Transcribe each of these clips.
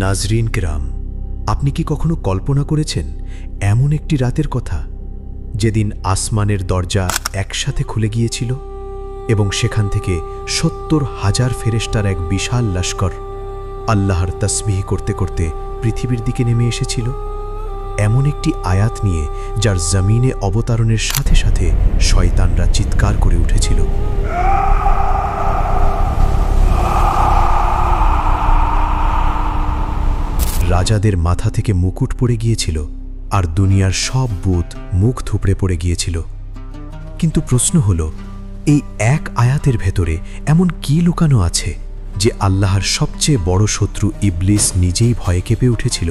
নাজরিন কেরাম, আপনি কি কখনো কল্পনা করেছেন এমন একটি রাতের কথা যেদিন আসমানের দরজা একসাথে খুলে গিয়েছিল এবং সেখান থেকে ৭০,০০০ ফেরেশতার এক বিশাল লস্কর আল্লাহর তাসবিহ করতে করতে পৃথিবীর দিকে নেমে এসেছিল? এমন একটি আয়াত নিয়ে যার জমিনে অবতরণের সাথে সাথে শয়তানরা চিৎকার করে উঠেছিল। রাজাদের মাথা থেকে মুকুট পড়ে গিয়েছিল আর দুনিয়ার সব বুত মুখ থুবড়ে পড়ে গিয়েছিল। কিন্তু প্রশ্ন হল, এই এক আয়াতের ভেতরে এমন কি লুকানো আছে যে আল্লাহর সবচেয়ে বড় শত্রু ইবলিস নিজেই ভয়ে কেঁপে উঠেছিল?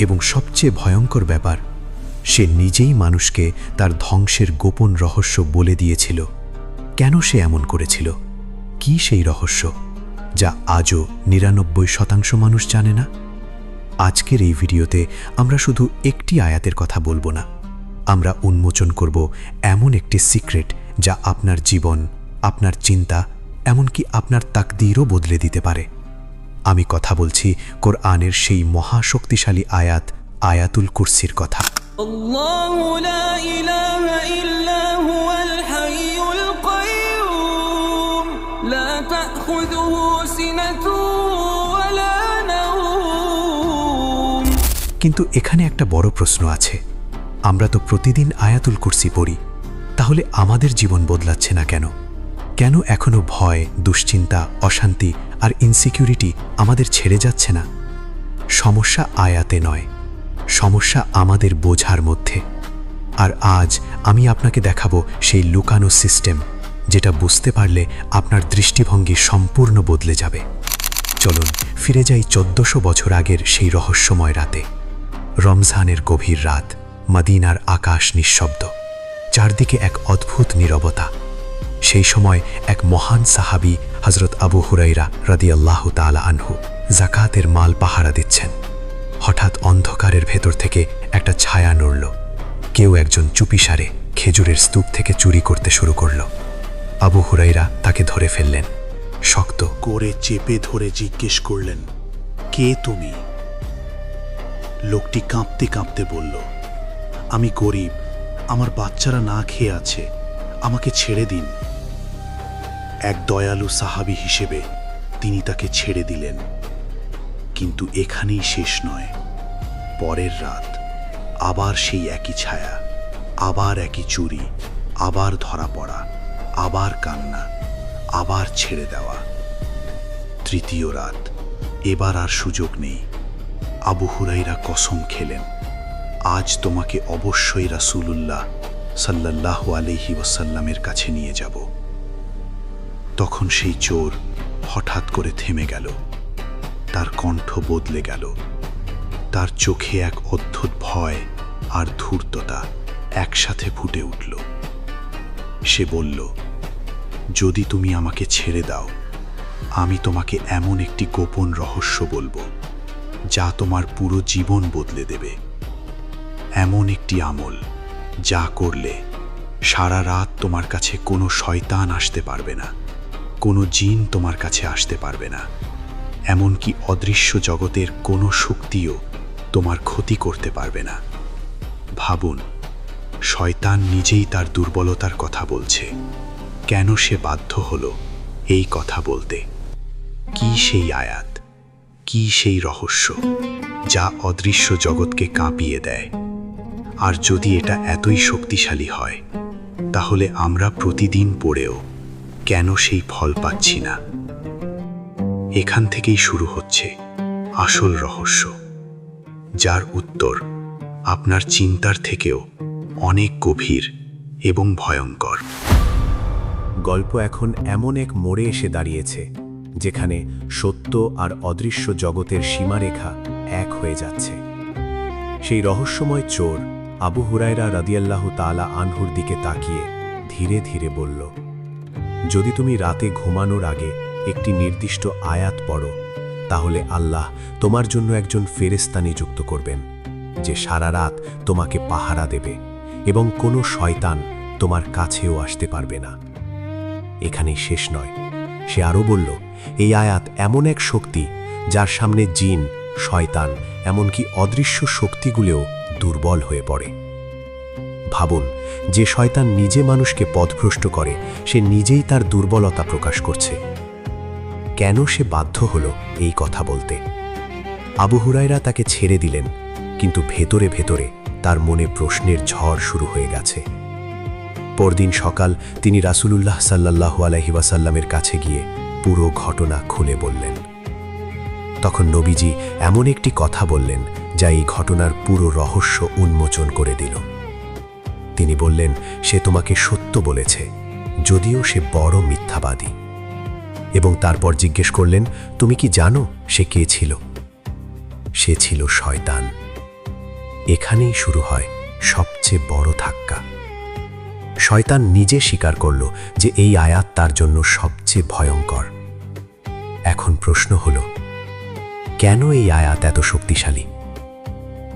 এবং সবচেয়ে ভয়ঙ্কর ব্যাপার, সে নিজেই মানুষকে তার ধ্বংসের গোপন রহস্য বলে দিয়েছিল। কেন সে এমন করেছিল? কি সেই রহস্য যা আজও ৯৯% মানুষ জানে না? আজকের এই ভিডিওতে আমরা শুধু একটি আয়াতের কথা বলবো না, আমরা উন্মোচন করব এমন একটি সিক্রেট যা আপনার জীবন, আপনার চিন্তা, এমনকি আপনার তাকদীরও বদলে দিতে পারে। আমি কথা বলছি কোরআনের সেই মহাশক্তিশালী আয়াত, আয়াতুল কুরসির কথা। আল্লাহু লা ইলাহা ইল্লা হুয়াল হাইয়ুল কাইয়্যুম লা তাখুযুহু সিনাতুন ওয়ালা নাওম। কিন্তু এখানে একটা বড় প্রশ্ন আছে। আমরা তো প্রতিদিন আয়াতুল কুরসি পড়ি, তাহলে আমাদের জীবন বদলাচ্ছে না কেন? কেন এখনো ভয়, দুশ্চিন্তা, অশান্তি আর ইনসিকিউরিটি আমাদের ছেড়ে যাচ্ছে না? সমস্যা আয়াতে নয়, সমস্যা আমাদের বোঝার মধ্যে। আর আজ আমি আপনাকে দেখাবো সেই লুকানো সিস্টেম, যেটা বুঝতে পারলে আপনার দৃষ্টিভঙ্গি সম্পূর্ণ বদলে যাবে। চলুন ফিরে যাই ১৪০০ বছর আগের সেই রহস্যময় রাতে। রমজানের গভীর রাত, মদিনার আকাশ নিঃশব্দ, চারদিকে এক অদ্ভুত নীরবতা। সেই সময় এক মহান সাহাবী হযরত আবু হুরায়রা রাদিয়াল্লাহু তাআলা আনহু যাকাতের মাল পাহারা দিচ্ছেন। হঠাৎ অন্ধকারের ভেতর থেকে একটা ছায়া নড়ল। কেউ একজন চুপিসারে খেজুরের স্তূপ থেকে চুরি করতে শুরু করল। আবু হুরায়রা তাকে ধরে ফেললেন, শক্ত করে চেপে ধরে জিজ্ঞেস করলেন, কে তুমি? লোকটি কাঁপতে কাঁপতে বলল, আমি গরিব, আমার বাচ্চারা না খেয়ে আছে, আমাকে ছেড়ে দিন। এক দয়ালু সাহাবী হিসেবে তিনি তাকে ছেড়ে দিলেন। কিন্তু এখানেই শেষ নয়। পরের রাত আবার সেই একই ছায়া, আবার একই চুরি, আবার ধরা পড়া, আবার কান্না, আবার ছেড়ে দেওয়া। তৃতীয় রাত, এবার আর সুযোগ নেই। আবু হুরায়রা কসম খেলেন, আজ তোমাকে অবশ্যই রাসূলুল্লাহ সাল্লাল্লাহু আলাইহি ওয়াসাল্লামের কাছে নিয়ে যাব। তখন সেই চোর হঠাৎ করে থেমে গেল, তার কণ্ঠ বদলে গেল, তার চোখে এক অদ্ভুত ভয় আর ধূর্ততা একসাথে ফুটে উঠল। সে বলল, যদি তুমি আমাকে ছেড়ে দাও, আমি তোমাকে এমন একটি গোপন রহস্য বলবো যা তোমার পুরো জীবন বদলে দেবে। এমন একটি আমল যা করলে সারা রাত তোমার কাছে কোনো শয়তান আসতে পারবে না, কোনো জিন তোমার কাছে আসতে পারবে না, এমনকি অদৃশ্য জগতের কোনো শক্তিও তোমার ক্ষতি করতে পারবে না। ভাবুন, শয়তান নিজেই তার দুর্বলতার কথা বলছে। কেন সে বাধ্য হলো এই কথা বলতে? কি সেই আয়াত, কি সেই রহস্য যা অদৃশ্য জগৎকে কাঁপিয়ে দেয়? আর যদি এটা এতই শক্তিশালী হয়, তাহলে আমরা প্রতিদিন পড়েও কেন সেই ফল পাচ্ছি না? এখান থেকেই শুরু হচ্ছে আসল রহস্য, যার উত্তর আপনার চিন্তার থেকেও অনেক গভীর এবং ভয়ঙ্কর। গল্প এখন এমন এক মোড়ে এসে দাঁড়িয়েছে যেখানে সত্য আর অদৃশ্য জগতের সীমারেখা এক হয়ে যাচ্ছে। সেই রহস্যময় চোর আবু হুরায়রা রাদিয়াল্লাহু তাআলা আনহুর দিকে তাকিয়ে ধীরে ধীরে বলল, যদি তুমি রাতে ঘুমানোর আগে একটি নির্দিষ্ট আয়াত পড়ো, তাহলে আল্লাহ তোমার জন্য একজন ফেরেশতা নিযুক্ত করবেন, যে সারা রাত তোমাকে পাহারা দেবে এবং কোনো শয়তান তোমার কাছেও আসতে পারবে না। এখানেই শেষ নয়, সে আরও বলল, এই আয়াত এমন এক শক্তি যার সামনে জিন, শয়তান এমনকি অদৃশ্য শক্তিগুলোও দুর্বল হয়ে পড়ে। ভাবুন, যে শয়তান নিজে মানুষকে পথভ্রষ্ট করে সে নিজেই তার দুর্বলতা প্রকাশ করছে। কেন সে বাধ্য হলো এই কথা বলতে? আবু হুরায়রা তাকে ছেড়ে দিলেন, কিন্তু ভেতরে ভেতরে তার মনে প্রশ্নের ঝড় শুরু হয়ে গেছে। পরদিন সকাল তিনি রাসূলুল্লাহ সাল্লাল্লাহু আলাইহি ওয়াসাল্লামের কাছে গিয়ে পুরো ঘটনা খুলে বললেন। তখন নবীজি এমন একটি কথা বললেন যা এই ঘটনার পুরো রহস্য উন্মোচন করে দিল। তিনি বললেন, সে তোমাকে সত্য বলেছে, যদিও সে বড় মিথ্যাবাদী। এবং তারপর জিজ্ঞেস করলেন, তুমি কি জানো সে কে ছিল? সে ছিল শয়তান। এখানেই শুরু হয় সবচেয়ে বড় ধাক্কা। শয়তান নিজে স্বীকার করল যে এই আয়াত তার জন্য সবচেয়ে ভয়ঙ্কর। এখন প্রশ্ন হল, কেন এই আয়াত এত শক্তিশালী?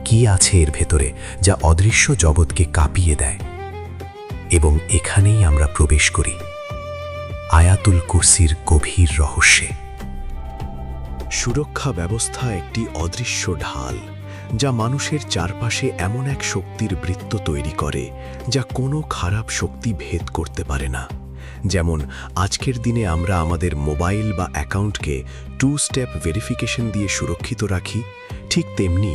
কি আছে এর ভেতরে যা অদৃশ্য জগৎকে কাঁপিয়ে দেয়? এবং এখানেই আমরা প্রবেশ করি আয়াতুল কুরসির গভীর রহস্যে। সুরক্ষা ব্যবস্থা একটি অদৃশ্য ঢাল যা মানুষের চারপাশে এমন এক শক্তির বৃত্ত তৈরি করে যা কোনো খারাপ শক্তি ভেদ করতে পারে না। যেমন আজকের দিনে আমরা আমাদের মোবাইল বা অ্যাকাউন্টকে 2 স্টেপ ভেরিফিকেশন দিয়ে সুরক্ষিত রাখি, ঠিক তেমনি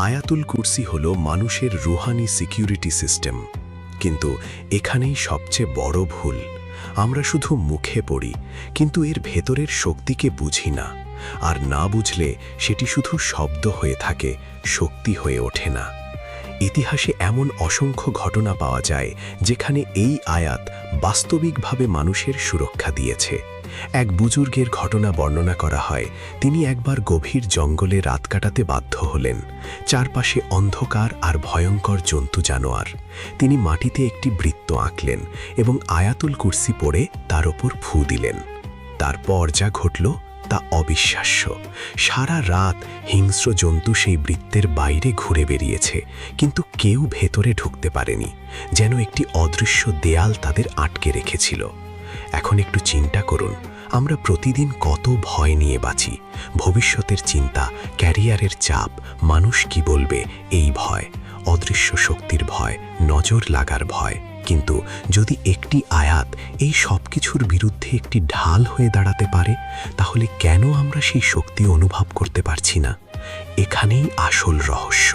আয়াতুল কুরসি হল মানুষের রুহানি সিকিউরিটি সিস্টেম। কিন্তু এখানেই সবচেয়ে বড় ভুল। আমরা শুধু মুখে পড়ি, কিন্তু এর ভেতরের শক্তিকে বুঝি না। আর না বুঝলে সেটি শুধু শব্দ হয়ে থাকে, শক্তি হয়ে ওঠে না। ইতিহাসে এমন অসংখ্য ঘটনা পাওয়া যায় যেখানে এই আয়াত বাস্তবিকভাবে মানুষের সুরক্ষা দিয়েছে। এক বুজুর্গের ঘটনা বর্ণনা করা হয়। তিনি একবার গভীর জঙ্গলে রাত কাটাতে বাধ্য হলেন। চারপাশে অন্ধকার আর ভয়ঙ্কর জন্তু জানোয়ার। তিনি মাটিতে একটি বৃত্ত আঁকলেন এবং আয়াতুল কুরসি পড়ে তার ওপর ফু দিলেন। তারপর যা ঘটল তা অবিশ্বাস্য। সারা রাত হিংস্র জন্তু সেই বৃত্তের বাইরে ঘুরে বেরিয়েছে, কিন্তু কেউ ভেতরে ঢুকতে পারেনি, যেন একটি অদৃশ্য দেয়াল তাদের আটকে রেখেছিল। এখন একটু চিন্তা করুন, আমরা প্রতিদিন কত ভয় নিয়ে বাঁচি। ভবিষ্যতের চিন্তা, ক্যারিয়ারের চাপ, মানুষ কি বলবে এই ভয়, অদৃশ্য শক্তির ভয়, নজর লাগার ভয়। কিন্তু যদি একটি আয়াত এই সব কিছুর বিরুদ্ধে একটি ঢাল হয়ে দাঁড়াতে পারে, তাহলে কেন আমরা সেই শক্তি অনুভব করতে পারছি না? এখানেই আসল রহস্য।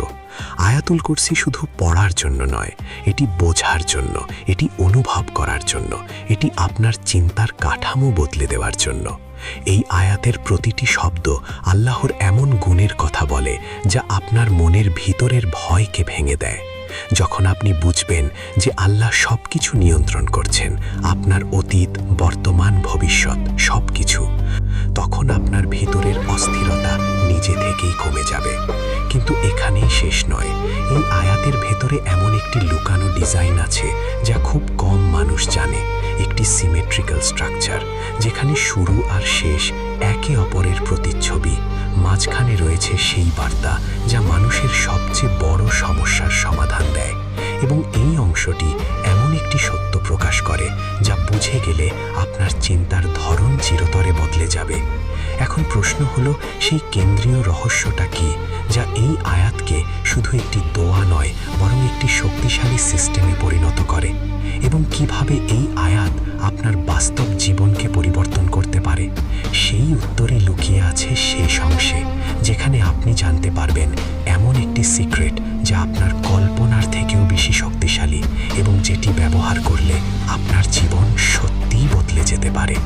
আয়াতুল কুরসি শুধু পড়ার জন্য নয়, এটি বোঝার জন্য, এটি অনুভব করার জন্য, এটি আপনার চিন্তার কাঠামো বদলে দেওয়ার জন্য। এই আয়াতের প্রতিটি শব্দ আল্লাহর এমন গুণের কথা বলে যা আপনার মনের ভিতরের ভয়কে ভেঙে দেয়। যখন আপনি বুঝবেন যে আল্লাহ সব কিছু নিয়ন্ত্রণ করছেন, আপনার অতীত, বর্তমান, ভবিষ্যৎ সব কিছু, তখন আপনার ভিতরের অস্থিরতা নিজে থেকেই কমে যাবে। কিন্তু এখানেই শেষ নয়। এই আয়াতের ভেতরে এমন একটি লুকানো ডিজাইন আছে যা খুব কম মানুষ জানে। একটি সিমেট্রিক্যাল স্ট্রাকচার, যেখানে শুরু আর শেষ একে অপরের প্রতিচ্ছবি। মাঝখানে রয়েছে সেই বার্তা যা মানুষের সবচেয়ে বড় সমস্যার সমাধান দেয়। এবং এই অংশটি এমন একটি সত্য প্রকাশ করে যা বুঝে গেলে আপনার চিন্তার ধরন চিরতরে বদলে যাবে। এখন প্রশ্ন হলো, সেই কেন্দ্রীয় রহস্যটা কি যা এই আয়াতকে শুধু একটি দোয়া নয় বরং একটি শক্তিশালী সিস্টেমে পরিণত করে? এবং কিভাবে এই আয়াত আপনার বাস্তব জীবনকে পরিবর্তন করতে পারে? সেই উত্তরে লুকিয়ে আছে শেষ অংশে, যেখানে আপনি জানতে পারবেন এমন একটি সিক্রেট যা আপনার কল্পনার থেকেও বেশি শক্তিশালী এবং যেটি ব্যবহার করলে আপনার জীবন সত্যিই বদলে যেতে পারে।